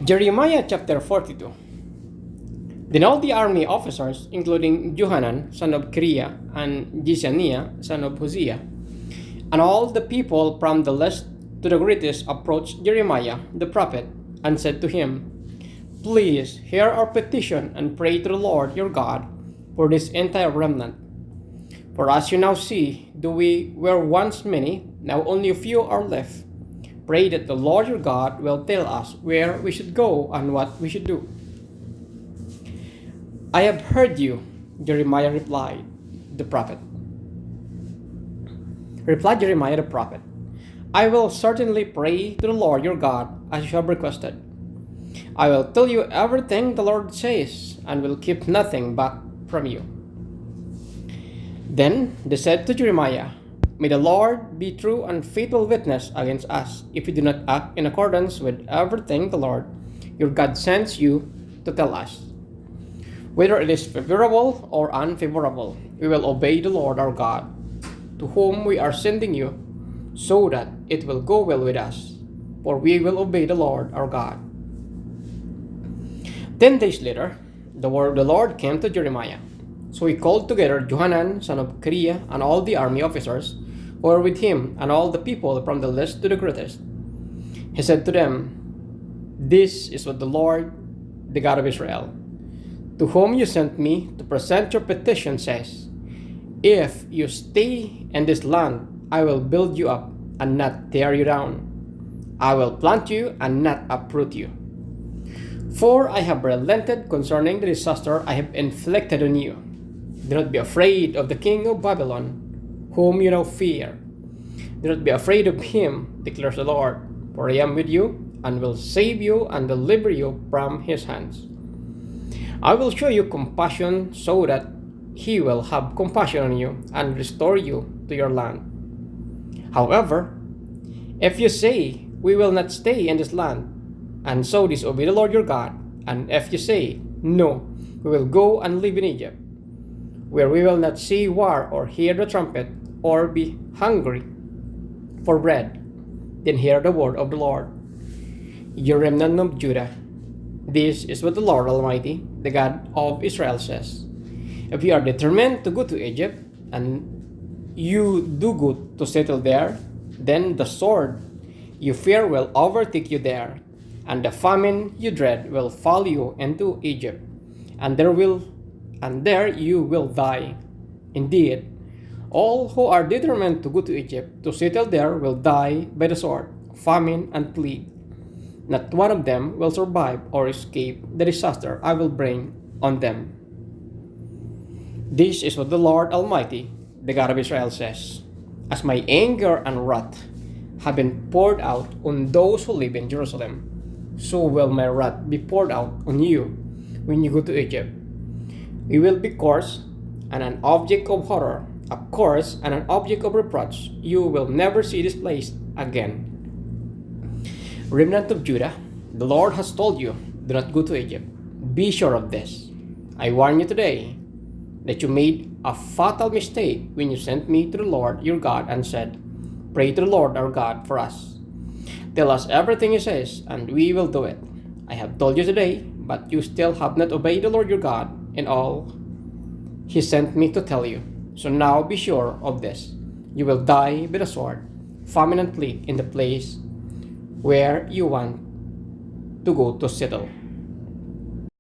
Jeremiah chapter 42. Then all the army officers, including Johanan, son of Kareah, and Jezaniah, son of Hosea, and all the people from the least to the greatest approached Jeremiah the prophet and said to him, Please hear our petition and pray to the Lord your God for this entire remnant. For as you now see, though we were once many, now only a few are left. Pray that the Lord your God will tell us where we should go and what we should do. I have heard you, Jeremiah replied the prophet. Replied Jeremiah the prophet, I will certainly pray to the Lord your God as you have requested. I will tell you everything the Lord says and will keep nothing back from you. Then they said to Jeremiah, May the Lord be true and faithful witness against us if we do not act in accordance with everything the Lord your God sends you to tell us. Whether it is favorable or unfavorable, we will obey the Lord our God, to whom we are sending you, so that it will go well with us, for we will obey the Lord our God. 10 days later, the word of the Lord came to Jeremiah. So he called together Johanan, son of Kareah, and all the army officers who were with him, and all the people from the least to the greatest. He said to them, This is what the Lord, the God of Israel, to whom you sent me to present your petition, says, If you stay in this land, I will build you up and not tear you down. I will plant you and not uproot you. For I have relented concerning the disaster I have inflicted on you. Do not be afraid of the king of Babylon, whom you now fear. Do not be afraid of him, declares the Lord, for I am with you, and will save you and deliver you from his hands. I will show you compassion so that he will have compassion on you and restore you to your land. However, if you say, We will not stay in this land, and so disobey the Lord your God, and if you say, No, we will go and live in Egypt, where we will not see war or hear the trumpet or be hungry for bread, then hear the word of the Lord, you remnant of Judah. This is what the Lord Almighty, the God of Israel, says. If you are determined to go to Egypt, and you do good to settle there, then the sword you fear will overtake you there, and the famine you dread will follow you into Egypt, and there you will die. Indeed, all who are determined to go to Egypt to settle there will die by the sword, famine, and plague. Not one of them will survive or escape the disaster I will bring on them. This is what the Lord Almighty, the God of Israel, says. As my anger and wrath have been poured out on those who live in Jerusalem, so will my wrath be poured out on you when you go to Egypt. You will be coarse and an object of horror, a curse and an object of reproach. You will never see this place again. Remnant of Judah, the Lord has told you, do not go to Egypt. Be sure of this. I warn you today that you made a fatal mistake when you sent me to the Lord your God and said, Pray to the Lord our God for us. Tell us everything he says, and we will do it. I have told you today, but you still have not obeyed the Lord your God in all he sent me to tell you. So now be sure of this. You will die by the sword, famine, and plague in the place where you want to go to settle.